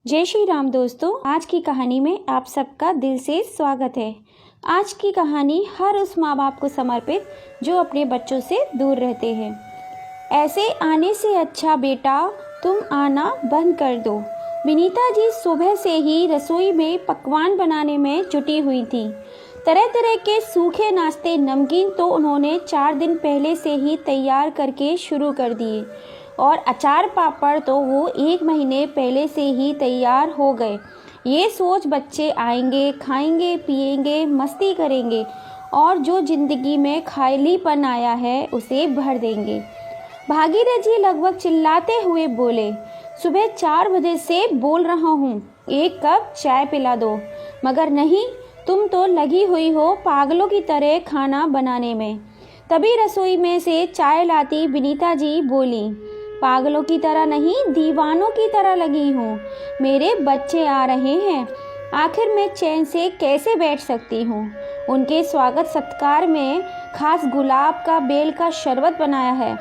जय श्री राम दोस्तों, आज की कहानी में आप सबका दिल से स्वागत है। आज की कहानी हर उस माँ बाप को समर्पित जो अपने बच्चों से दूर रहते हैं। ऐसे आने से अच्छा बेटा तुम आना बंद कर दो। विनीता जी सुबह से ही रसोई में पकवान बनाने में जुटी हुई थी। तरह तरह के सूखे नाश्ते, नमकीन तो उन्होंने 4 दिन पहले से ही तैयार करके शुरू कर दिए और अचार पापड़ तो वो 1 महीने पहले से ही तैयार हो गए। ये सोच बच्चे आएंगे, खाएंगे, पिएंगे, मस्ती करेंगे और जो जिंदगी में खालीपन आया है उसे भर देंगे। भागीरथ जी लगभग चिल्लाते हुए बोले, सुबह 4 बजे से बोल रहा हूँ, 1 कप चाय पिला दो, मगर नहीं, तुम तो लगी हुई हो पागलों की तरह खाना बनाने में। तभी रसोई में से चाय लाती विनीता जी बोली, पागलों की तरह नहीं, दीवानों की तरह लगी हूँ। मेरे बच्चे आ रहे हैं, आखिर मैं चैन से कैसे बैठ सकती हूँ। उनके स्वागत सत्कार में खास गुलाब का बेल का शरबत बनाया है,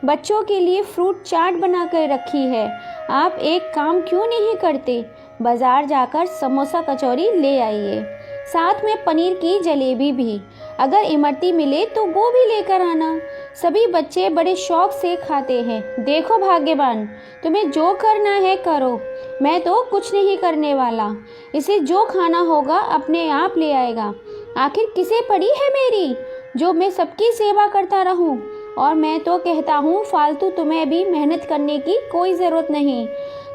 बच्चों के लिए फ्रूट चाट बना कर रखी है। आप एक काम क्यों नहीं करते, बाजार जाकर समोसा कचौरी ले आइए, साथ में पनीर की जलेबी भी। अगर इमरती मिले तो वो भी लेकर आना। सभी बच्चे बड़े शौक से खाते हैं। देखो भाग्यवान, तुम्हें जो करना है करो, मैं तो कुछ नहीं करने वाला। इसे जो खाना होगा अपने आप ले आएगा। आखिर किसे पड़ी है मेरी जो मैं सबकी सेवा करता रहूं। और मैं तो कहता हूँ, फालतू तुम्हें भी मेहनत करने की कोई ज़रूरत नहीं।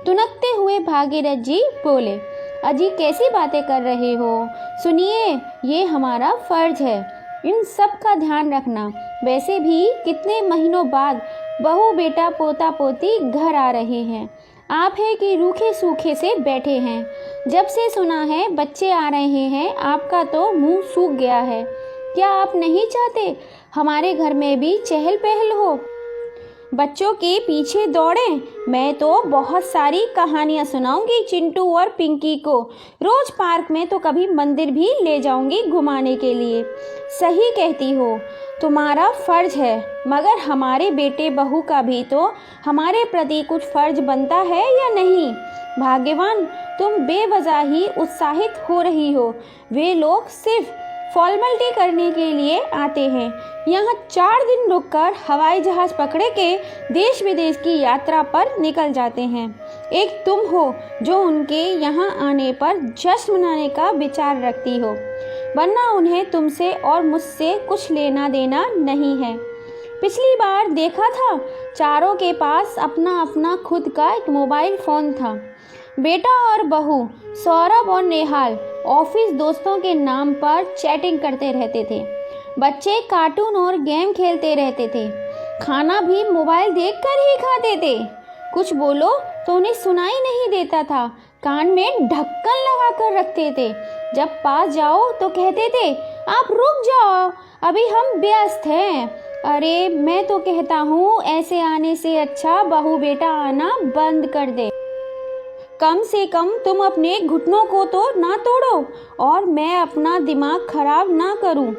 तुनकते हुए भागीरथ जी बोले, अजी कैसी बातें कर रहे हो। सुनिए, ये हमारा फर्ज है इन सब का ध्यान रखना। वैसे भी कितने महीनों बाद बहू बेटा पोता पोती घर आ रहे हैं। आप है कि रूखे सूखे से बैठे हैं। जब से सुना है बच्चे आ रहे हैं, आपका तो मुंह सूख गया है। क्या आप नहीं चाहते हमारे घर में भी चहल पहल हो, बच्चों के पीछे दौड़ें। मैं तो बहुत सारी कहानियाँ सुनाऊंगी चिंटू और पिंकी को। रोज पार्क में तो कभी मंदिर भी ले जाऊंगी घुमाने के लिए। सही कहती हो, तुम्हारा फर्ज है, मगर हमारे बेटे बहू का भी तो हमारे प्रति कुछ फर्ज बनता है या नहीं। भाग्यवान, तुम बेवजह ही उत्साहित हो रही हो। वे लोग सिर्फ फॉर्मेलिटी करने के लिए आते हैं। यहाँ 4 दिन रुककर हवाई जहाज पकड़े के देश विदेश की यात्रा पर निकल जाते हैं। एक तुम हो जो उनके यहाँ आने पर जश्न मनाने का विचार रखती हो, वरना उन्हें तुमसे और मुझसे कुछ लेना देना नहीं है। पिछली बार देखा था, चारों के पास अपना अपना खुद का एक मोबाइल फ़ोन था। बेटा और बहू सौरभ और नेहाल ऑफिस दोस्तों के नाम पर चैटिंग करते रहते थे। बच्चे कार्टून और गेम खेलते रहते थे। खाना भी मोबाइल देखकर ही खाते थे। कुछ बोलो तो उन्हें सुनाई नहीं देता था, कान में ढक्कन लगा कर रखते थे। जब पास जाओ तो कहते थे, आप रुक जाओ, अभी हम व्यस्त हैं। अरे मैं तो कहता हूँ, ऐसे आने से अच्छा बहू बेटा आना बंद कर दे। कम से कम तुम अपने घुटनों को तो ना तोड़ो और मैं अपना दिमाग खराब ना करूं।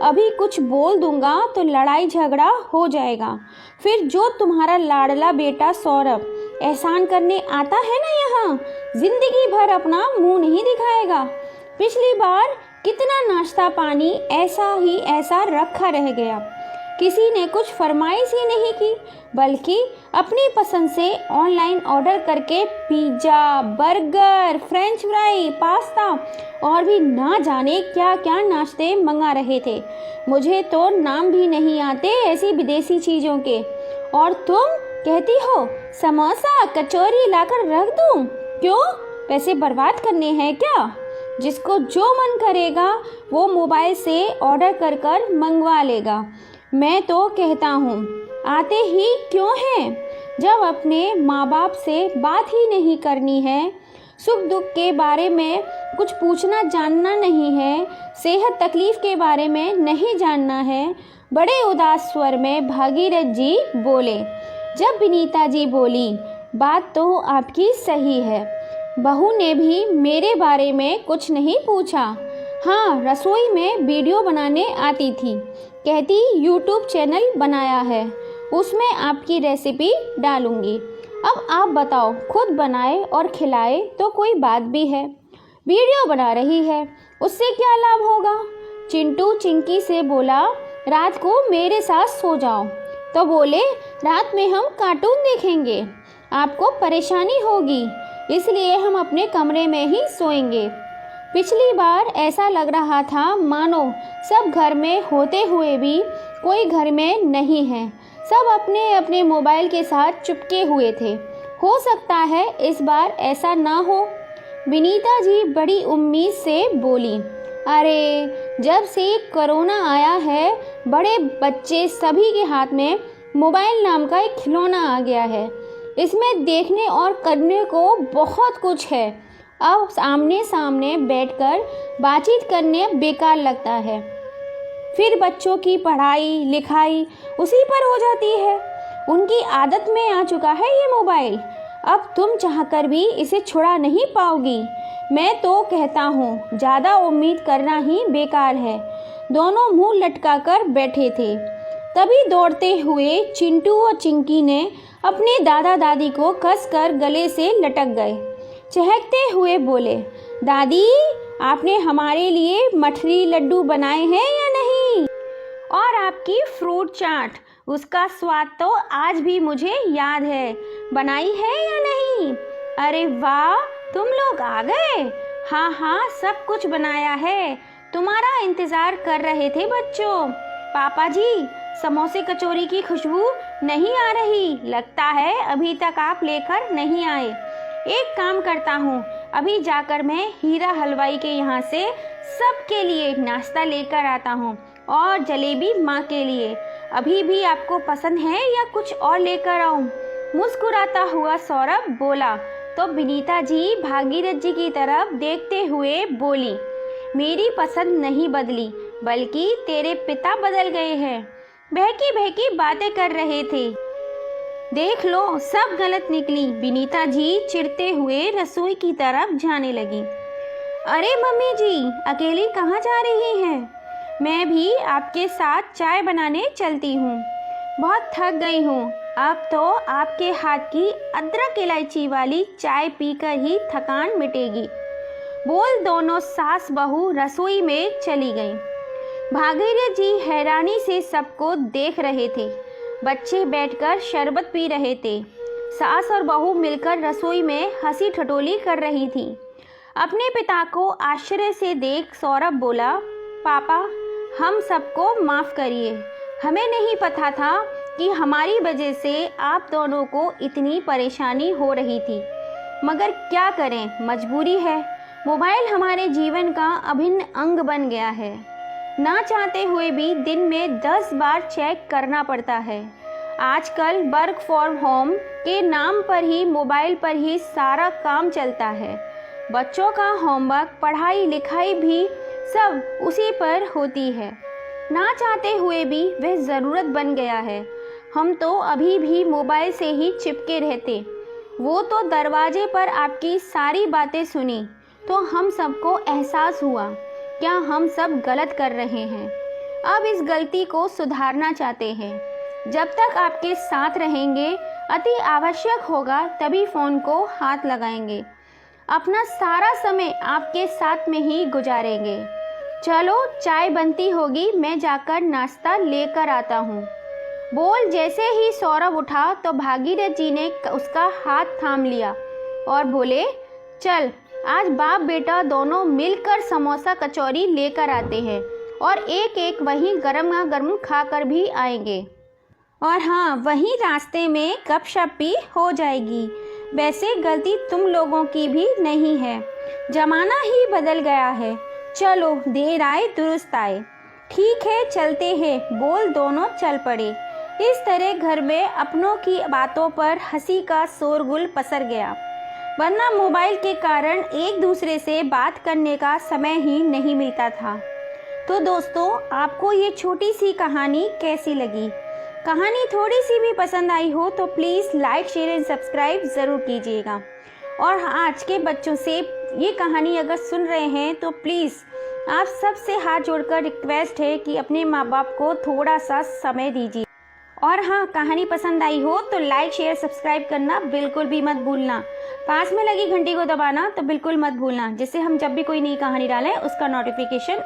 अभी कुछ बोल दूंगा तो लड़ाई झगड़ा हो जाएगा। फिर जो तुम्हारा लाडला बेटा सौरभ एहसान करने आता है ना, यहाँ जिंदगी भर अपना मुंह नहीं दिखाएगा। पिछली बार कितना नाश्ता पानी ऐसा रखा रह गया। किसी ने कुछ फरमाइश ही नहीं की, बल्कि अपनी पसंद से ऑनलाइन ऑर्डर करके pizza, burger, French fry, pasta और भी ना जाने क्या क्या नाश्ते मंगा रहे थे। मुझे तो नाम भी नहीं आते ऐसी विदेशी चीज़ों के। और तुम कहती हो समोसा कचौरी लाकर रख दूं। क्यों, पैसे बर्बाद करने हैं क्या। जिसको जो मन करेगा वो मोबाइल से ऑर्डर कर कर मंगवा लेगा। मैं तो कहता हूँ, आते ही क्यों हैं। जब अपने माँ बाप से बात ही नहीं करनी है, सुख दुख के बारे में कुछ पूछना जानना नहीं है, सेहत तकलीफ के बारे में नहीं जानना है। बड़े उदास स्वर में भागीरथ जी बोले। जब विनीता जी बोली, बात तो आपकी सही है, बहू ने भी मेरे बारे में कुछ नहीं पूछा। हाँ, रसोई में वीडियो बनाने आती थी, कहती यूट्यूब चैनल बनाया है, उसमें आपकी रेसिपी डालूंगी। अब आप बताओ, खुद बनाए और खिलाए तो कोई बात भी है, वीडियो बना रही है, उससे क्या लाभ होगा। चिंटू चिंकी से बोला, रात को मेरे साथ सो जाओ। तो बोले, रात में हम कार्टून देखेंगे, आपको परेशानी होगी, इसलिए हम अपने कमरे में ही सोएंगे। पिछली बार ऐसा लग रहा था मानो सब घर में होते हुए भी कोई घर में नहीं है, सब अपने अपने मोबाइल के साथ चिपके हुए थे। हो सकता है इस बार ऐसा ना हो। विनीता जी बड़ी उम्मीद से बोली, अरे जब से कोरोना आया है, बड़े बच्चे सभी के हाथ में मोबाइल नाम का एक खिलौना आ गया है। इसमें देखने और करने को बहुत कुछ है। अब आमने सामने बैठकर बातचीत करने बेकार लगता है। फिर बच्चों की पढ़ाई लिखाई उसी पर हो जाती है। उनकी आदत में आ चुका है ये मोबाइल। अब तुम चाहकर भी इसे छुड़ा नहीं पाओगी। मैं तो कहता हूँ ज़्यादा उम्मीद करना ही बेकार है। दोनों मुंह लटकाकर बैठे थे। तभी दौड़ते हुए चिंटू और चिंकी ने अपने दादा दादी को कसकर गले से लटक गए। चहकते हुए बोले, दादी आपने हमारे लिए मठरी लड्डू बनाए हैं या नहीं? और आपकी फ्रूट चाट, उसका स्वाद तो आज भी मुझे याद है, बनाई है या नहीं? अरे वाह, तुम लोग आ गए। हाँ हाँ, सब कुछ बनाया है, तुम्हारा इंतजार कर रहे थे बच्चों। पापा जी, समोसे कचौरी की खुशबू नहीं आ रही, लगता है अभी तक आप लेकर नहीं आए। एक काम करता हूँ, अभी जाकर मैं हीरा हलवाई के यहाँ से सबके लिए नाश्ता लेकर आता हूँ और जलेबी माँ के लिए। अभी भी आपको पसंद है या कुछ और लेकर आऊँ? मुस्कुराता हुआ सौरभ बोला तो विनीता जी भागीरथ जी की तरफ देखते हुए बोली, मेरी पसंद नहीं बदली, बल्कि तेरे पिता बदल गए हैं। बहकी बहकी बातें कर रहे थे। देख लो, सब गलत निकली। विनीता जी चिढ़ते हुए रसोई की तरफ जाने लगी। अरे मम्मी जी, अकेली कहाँ जा रही हैं? मैं भी आपके साथ चाय बनाने चलती हूँ, बहुत थक गई हूँ। अब तो आपके हाथ की अदरक इलायची वाली चाय पीकर ही थकान मिटेगी। बोल दोनों सास बहू रसोई में चली गईं। भागीरथ जी हैरानी से सबको देख रहे थे। बच्चे बैठकर शरबत पी रहे थे। सास और बहू मिलकर रसोई में हंसी ठिठोली कर रही थी। अपने पिता को आश्चर्य से देख सौरभ बोला, पापा हम सबको माफ़ करिए, हमें नहीं पता था कि हमारी वजह से आप दोनों को इतनी परेशानी हो रही थी, मगर क्या करें, मजबूरी है। मोबाइल हमारे जीवन का अभिन्न अंग बन गया है। ना चाहते हुए भी दिन में 10 बार चेक करना पड़ता है। आजकल वर्क फ्रॉम होम के नाम पर ही मोबाइल पर ही सारा काम चलता है। बच्चों का होमवर्क, पढ़ाई लिखाई भी सब उसी पर होती है। ना चाहते हुए भी वह ज़रूरत बन गया है। हम तो अभी भी मोबाइल से ही चिपके रहते। वो तो दरवाजे पर आपकी सारी बातें सुनी तो हम सबको एहसास हुआ क्या हम सब गलत कर रहे हैं। अब इस गलती को सुधारना चाहते हैं। जब तक आपके साथ रहेंगे, अति आवश्यक होगा तभी फ़ोन को हाथ लगाएंगे। अपना सारा समय आपके साथ में ही गुजारेंगे। चलो चाय बनती होगी, मैं जाकर नाश्ता लेकर आता हूँ। बोल जैसे ही सौरभ उठा तो भागीरथ जी ने उसका हाथ थाम लिया और बोले, चल आज बाप बेटा दोनों मिलकर समोसा कचौरी लेकर आते हैं और एक एक वहीं गर्म खाकर भी आएंगे। और हाँ, वहीं रास्ते में गपशप भी हो जाएगी। वैसे गलती तुम लोगों की भी नहीं है, जमाना ही बदल गया है। चलो देर आए दुरुस्त आए। ठीक है चलते हैं, बोल दोनों चल पड़े। इस तरह घर में अपनों की बातों पर हंसी का शोरगुल पसर गया, वरना मोबाइल के कारण एक दूसरे से बात करने का समय ही नहीं मिलता था। तो दोस्तों, आपको ये छोटी सी कहानी कैसी लगी? कहानी थोड़ी सी भी पसंद आई हो तो please like share and subscribe ज़रूर कीजिएगा। और आज के बच्चों से ये कहानी अगर सुन रहे हैं तो प्लीज़ आप सबसे हाथ जोड़कर रिक्वेस्ट है कि अपने माँ बाप को थोड़ा सा समय दीजिए और हाँ, कहानी पसंद आई हो तो लाइक शेयर सब्सक्राइब करना बिल्कुल भी मत भूलना। पास में लगी घंटी को दबाना तो बिल्कुल मत भूलना, जिससे हम जब भी कोई नई कहानी डालें उसका नोटिफिकेशन